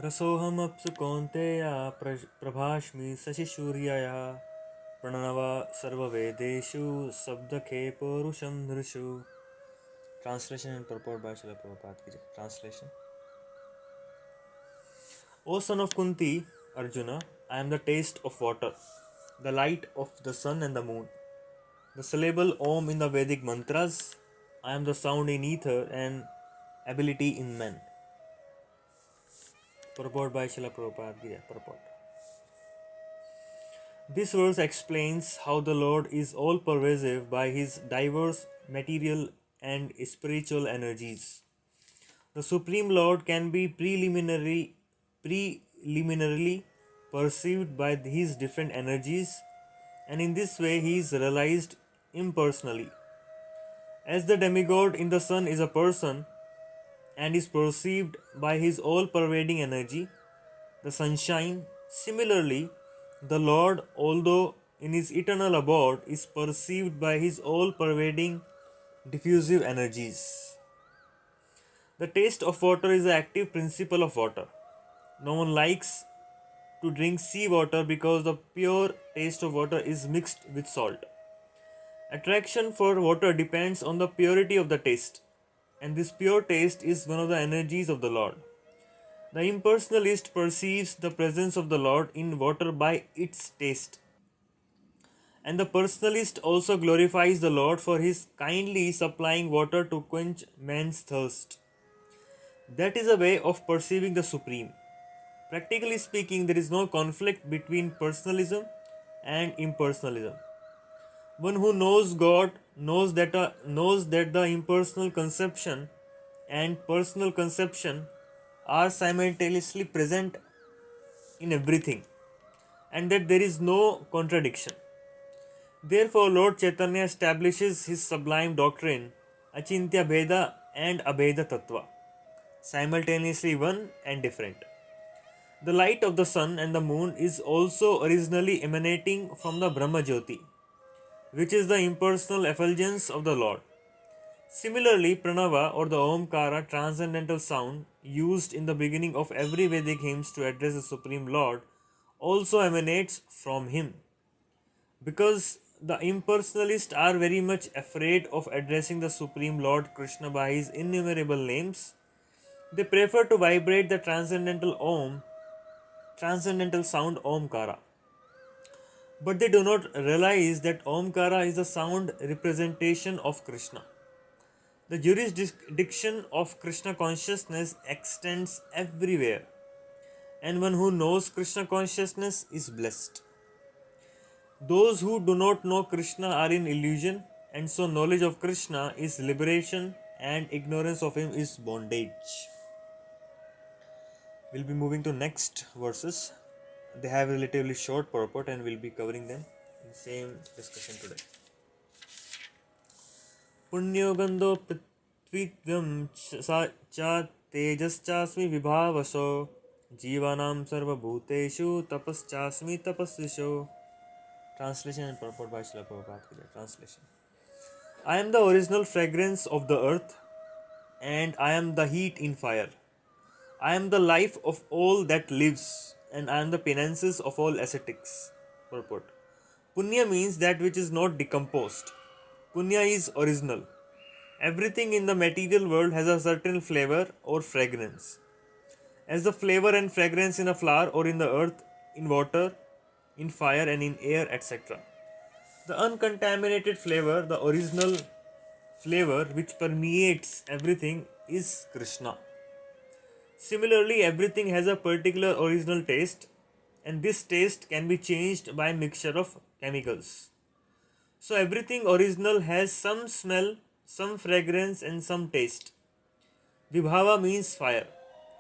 रसोहम अप्सु कौन्तेया प्रभास्मि शशिसूर्यया Pranav सर्ववेदेषु शब्दखे पौरुषं नृषु. Translation and purport by Srila Prabhupada ki jai. Translation. O son of Kunti, Arjuna, I am the taste of water, the light of the sun and the moon, the syllable Om in the Vedic mantras. I am the sound in ether and ability in men. Purport by Srila Prabhupada ki jai. Purport. This verse explains how the Lord is all pervasive by his diverse material and spiritual energies. The Supreme Lord can be preliminarily perceived by his different energies, and in this way he is realized impersonally. As the demigod in the sun is a person and is perceived by his all pervading energy, the sunshine, similarly, the Lord, although in his eternal abode, is perceived by his all pervading diffusive energies. The taste of water is the active principle of water. No one likes to drink sea water because the pure taste of water is mixed with salt. Attraction for water depends on the purity of the taste, and this pure taste is one of the energies of the Lord. The impersonalist perceives the presence of the Lord in water by its taste, and the personalist also glorifies the Lord for his kindly supplying water to quench man's thirst. That is a way of perceiving the Supreme. Practically speaking, there is no conflict between personalism and impersonalism. One who knows God knows that the impersonal conception and personal conception are simultaneously present in everything, and that there is no contradiction. Therefore, Lord Chaitanya establishes his sublime doctrine, Achintya Bheda and Abheda Tattva, simultaneously one and different. The light of the sun and the moon is also originally emanating from the Brahma Jyoti, which is the impersonal effulgence of the Lord. Similarly, Pranava or the Omkara transcendental sound used in the beginning of every Vedic hymns to address the Supreme Lord also emanates from him. Because the impersonalists are very much afraid of addressing the Supreme Lord Krishna by his innumerable names, they prefer to vibrate the transcendental sound Omkara. But they do not realize that Omkara is a sound representation of Krishna. The jurisdiction of Krishna consciousness extends everywhere, and one who knows Krishna consciousness is blessed. Those who do not know Krishna are in illusion, and so knowledge of Krishna is liberation and ignorance of him is bondage. We'll be moving to next verses. They have a relatively short purport and we'll be covering them in the same discussion today. Punyo gandho prithvivyam cha tejaschasmi vibhavaso jivanam sarva bhuteshu tapaschasmi tapasvisho. Translation and purport by Srila Prabhupada. Translation. I am the original fragrance of the earth, and I am the heat in fire. I am the life of all that lives, and I am the penances of all ascetics. Purport. Punya means that which is not decomposed. Punya is original. Everything in the material world has a certain flavor or fragrance. As the flavor and fragrance in a flower or in the earth, in water, in fire and in air, etc. The uncontaminated flavor, the original flavor which permeates everything, is Krishna. Similarly, everything has a particular original taste, and this taste can be changed by mixture of chemicals. So everything original has some smell, some fragrance and some taste. Vibhava means fire.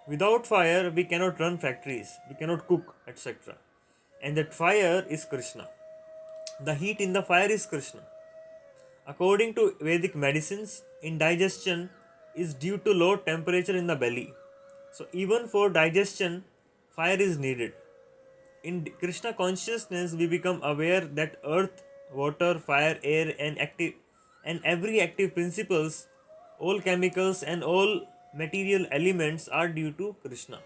Without fire, we cannot run factories, we cannot cook, etc. And that fire is Krishna. The heat in the fire is Krishna. According to Vedic medicines, indigestion is due to low temperature in the belly. So even for digestion, fire is needed. In Krishna consciousness, we become aware that earth, water, fire, air and every active principles, all chemicals and all material elements are due to Krishna.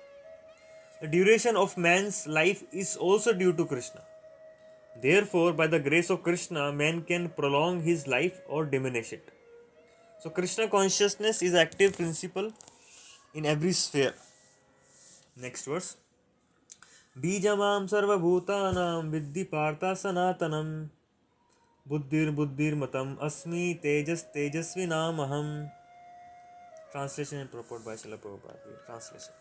The duration of man's life is also due to Krishna. Therefore, by the grace of Krishna, man can prolong his life or diminish it. So, Krishna consciousness is active principle in every sphere. Next verse. Bijamam sarvabhutanam viddhi partha sanatanam buddhir matam asmi tejasvinam aham. Translation and purport by Srila Prabhupada. Translation.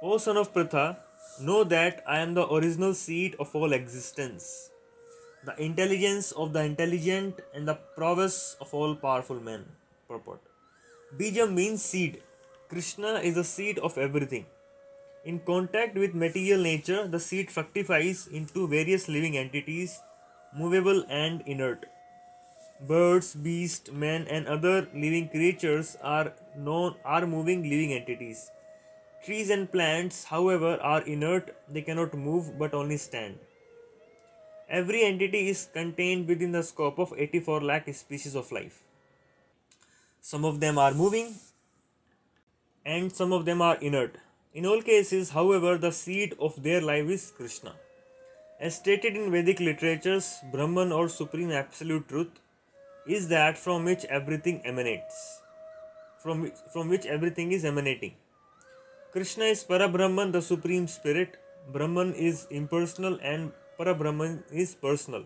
O son of Pritha, know that I am the original seed of all existence, the intelligence of the intelligent and the prowess of all powerful men. Purport. Bija means seed. Krishna is the seed of everything. In contact with material nature, the seed fructifies into various living entities, movable and inert. Birds, beasts, men, and other living creatures are moving living entities. Trees and plants, however, are inert, they cannot move but only stand. Every entity is contained within the scope of 84 lakh species of life. Some of them are moving and some of them are inert. In all cases, however, the seed of their life is Krishna. As stated in Vedic literatures, Brahman or Supreme Absolute Truth is that from which everything emanates, from which everything is emanating. Krishna is Parabrahman, the Supreme Spirit. Brahman is impersonal and Parabrahman is personal.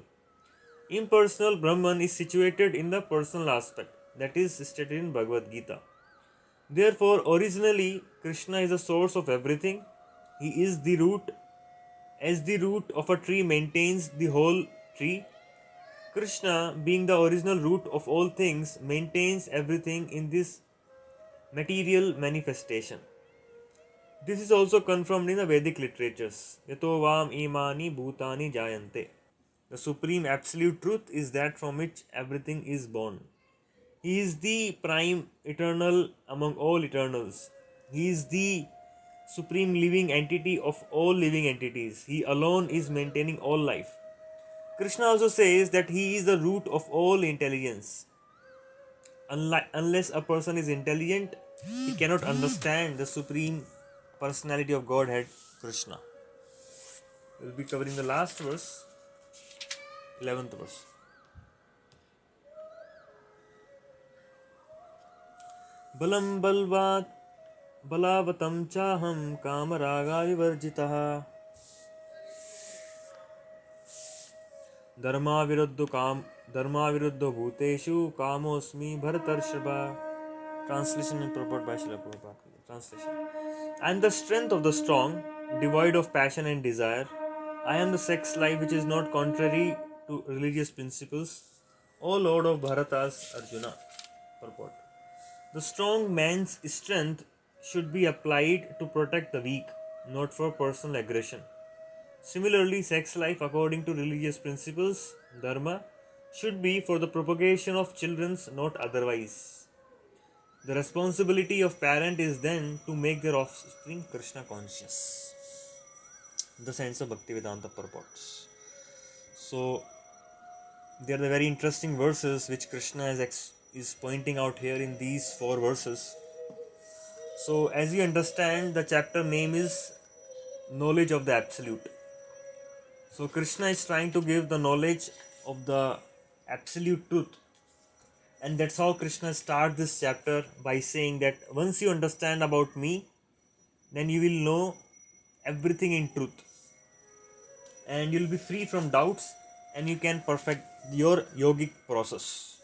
Impersonal Brahman is situated in the personal aspect, that is stated in Bhagavad Gita. Therefore, originally, Krishna is the source of everything. He is the root. As the root of a tree maintains the whole tree, Krishna, being the original root of all things, maintains everything in this material manifestation. This is also confirmed in the Vedic literatures. Yato vam imani bhutani jayante. The Supreme Absolute Truth is that from which everything is born. He is the prime eternal among all eternals. He is the supreme living entity of all living entities. He alone is maintaining all life. Krishna also says that he is the root of all intelligence. Unless a person is intelligent, he cannot understand the supreme personality of Godhead, Krishna. We will be covering the last verse, 11th verse. Balam balvat balavatam chaham kamaraga vivarjitah Dharma viruddho bhuteshu kamosmi bharatarshava. Translation and purport by Srila Prabhupada. Translation. I am the strength of the strong, devoid of passion and desire. I am the sex life which is not contrary to religious principles. O Lord of Bharatas, Arjuna. Purport. The strong man's strength should be applied to protect the weak, not for personal aggression. Similarly, sex life, according to religious principles, Dharma, should be for the propagation of children, not otherwise. The responsibility of parent is then to make their offspring Krishna conscious. The sense of Bhaktivedanta purports. So, they are the very interesting verses which Krishna is pointing out here in these 4 verses. So, as you understand, the chapter name is Knowledge of the Absolute. So, Krishna is trying to give the knowledge of the absolute truth. And that's how Krishna starts this chapter by saying that once you understand about me, then you will know everything in truth. And you will be free from doubts and you can perfect your yogic process.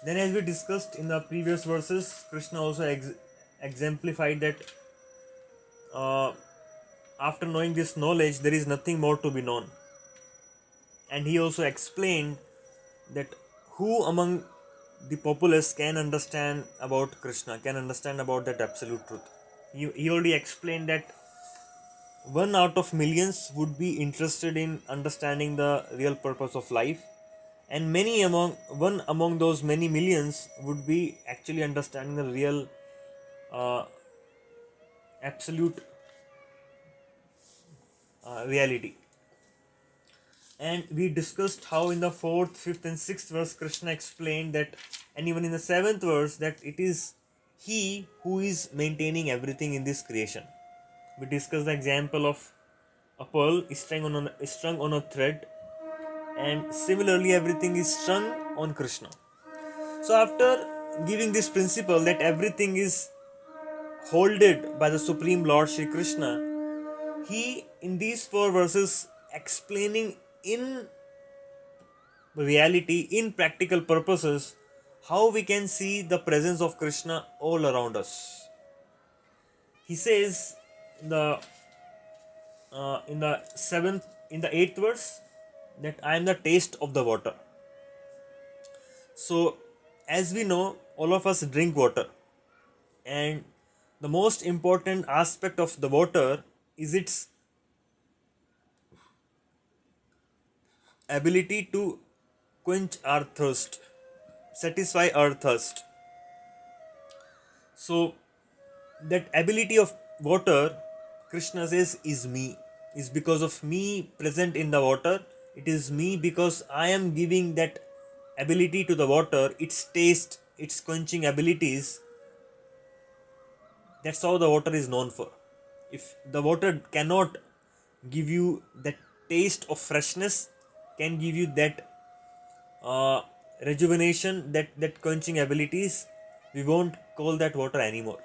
Then, as we discussed in the previous verses, Krishna also exemplified that after knowing this knowledge, there is nothing more to be known. And he also explained that who among the populace can understand about Krishna, can understand about that absolute truth. He already explained that 1 out of millions would be interested in understanding the real purpose of life, and one among those many millions would be actually understanding the real absolute reality. And we discussed how in the 4th, 5th and 6th verse Krishna explained that, and even in the 7th verse, that it is he who is maintaining everything in this creation. We discussed the example of a pearl is strung on a thread, and similarly everything is strung on Krishna. So after giving this principle that everything is holded by the Supreme Lord Shri Krishna, he in these 4 verses explaining in reality, in practical purposes, how we can see the presence of Krishna all around us. He says the in the 8th verse that I am the taste of the water. So, as we know, all of us drink water, and the most important aspect of the water is its ability to quench our thirst, satisfy our thirst. So, that ability of water, Krishna says, is me, is because of me present in the water. It is me because I am giving that ability to the water, its taste, its quenching abilities. That's how the water is known for. If the water cannot give you that taste of freshness, can give you that rejuvenation, that quenching abilities, we won't call that water anymore.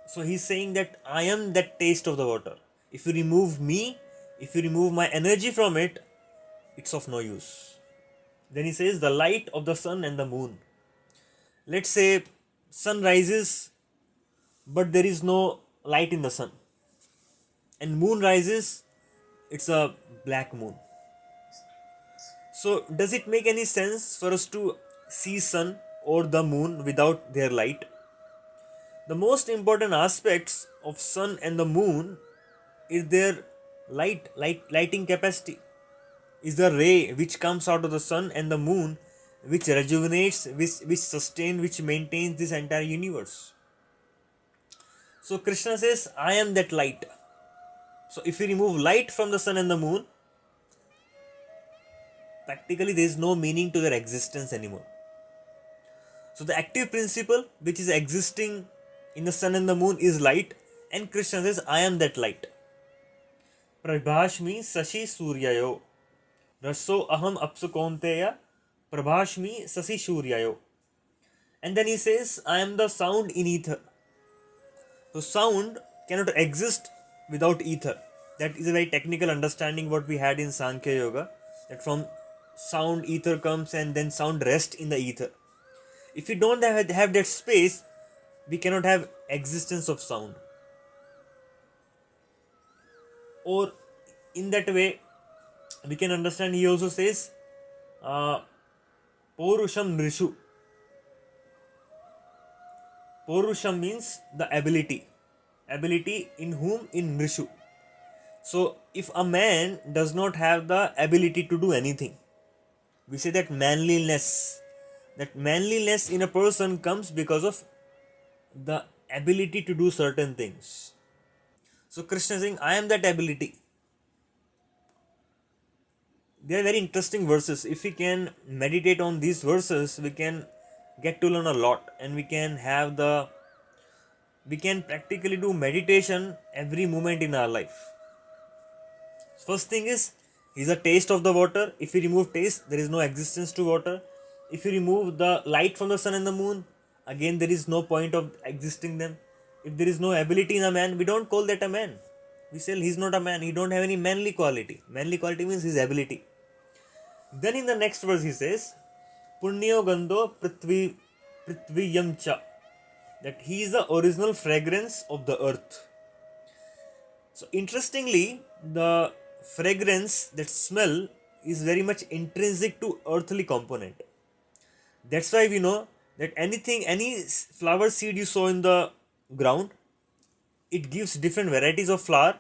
So he's saying that I am that taste of the water. If you remove me, if you remove my energy from it, it's of no use. Then he says the light of the sun and the moon. Let's say sun rises, but there is no light in the sun, and moon rises, it's a black moon. So does it make any sense for us to see sun or the moon without their light? The most important aspects of sun and the moon is their lighting capacity, is the ray which comes out of the sun and the moon, which rejuvenates, which sustains, which maintains this entire universe. So Krishna says, I am that light. So if you remove light from the sun and the moon, practically there is no meaning to their existence anymore. So the active principle which is existing in the sun and the moon is light, and Krishna says, I am that light. Prabhashmi sashi suryayo raso aham apsu konteya prabhashmi sashi suryayo. And then he says, I am the sound in ether. So sound cannot exist without ether. That is a very technical understanding what we had in Sankhya Yoga, that from sound ether comes and then sound rests in the ether. If we don't have that space, we cannot have existence of sound. Or in that way, we can understand, he also says, Porusham Nrishu. Porusham means the ability. Ability in whom? In Nrishu. So if a man does not have the ability to do anything, we say that manliness in a person comes because of the ability to do certain things. So Krishna is saying, I am that ability. They are very interesting verses. If we can meditate on these verses, we can get to learn a lot, and we can practically do meditation every moment in our life. First thing is, he is a taste of the water. If you remove taste, there is no existence to water. If you remove the light from the sun and the moon, again there is no point of existing them. If there is no ability in a man, we don't call that a man. We say he's not a man, he don't have any manly quality. Manly quality means his ability. Then in the next verse he says, Punyo Gandho Prithviyam Cha, that he is the original fragrance of the earth. So interestingly, the fragrance, that smell, is very much intrinsic to earthly component. That's why we know that any flower seed you sow in the ground, it gives different varieties of flower,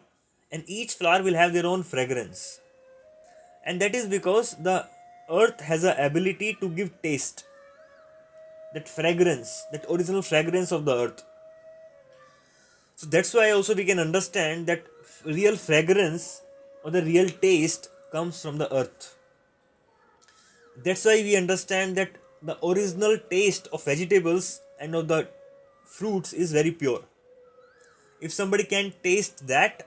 and each flower will have their own fragrance. And that is because the earth has the ability to give taste, that fragrance, that original fragrance of the earth. So that's why also we can understand that real fragrance or the real taste comes from the earth. That's why we understand that the original taste of vegetables and of the fruits is very pure. If somebody can taste that,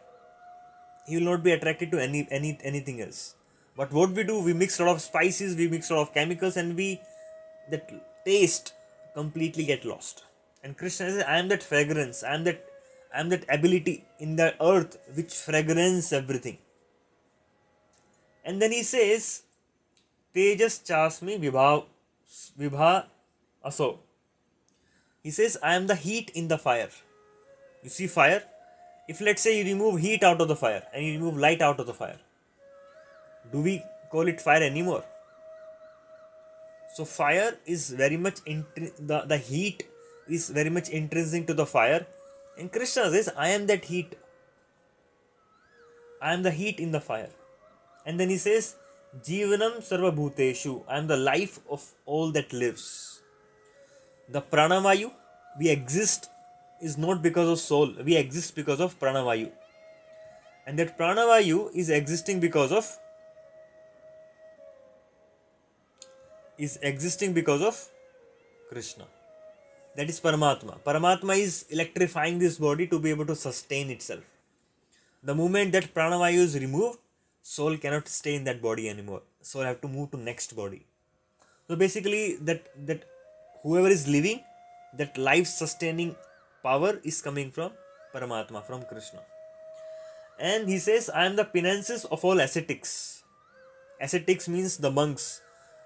he will not be attracted to anything else. But what we do, we mix a lot of spices, we mix a lot of chemicals, and that taste completely get lost. And Krishna says, I am that fragrance, I am that ability in the earth which fragrance everything. And then he says, Tejas chasmi vibha aso. He says, I am the heat in the fire. You see fire? If let's say you remove heat out of the fire and you remove light out of the fire, do we call it fire anymore? So fire is very much, the heat is very much intrinsic to the fire. And Krishna says, I am that heat. I am the heat in the fire. And then he says, Jivanam sarva bhuteshu. I am the life of all that lives. The pranavayu, we exist is not because of soul. We exist because of pranavayu. And that pranavayu is existing because of Krishna. That is Paramatma. Paramatma is electrifying this body to be able to sustain itself. The moment that pranavayu is removed, soul cannot stay in that body anymore. Soul have to move to next body. So basically, that whoever is living, that life sustaining power is coming from Paramatma, from Krishna. And he says, I am the penances of all ascetics. Ascetics means the monks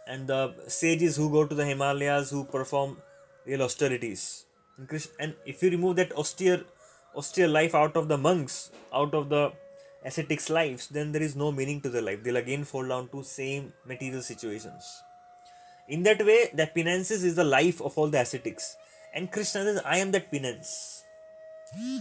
and the sages who go to the Himalayas, who perform real austerities. And if you remove that austere life out of the monks, out of the ascetics' lives, then there is no meaning to their life. They'll again fall down to same material situations. In that way, the penances is the life of all the ascetics. And Krishna says, I am that penance.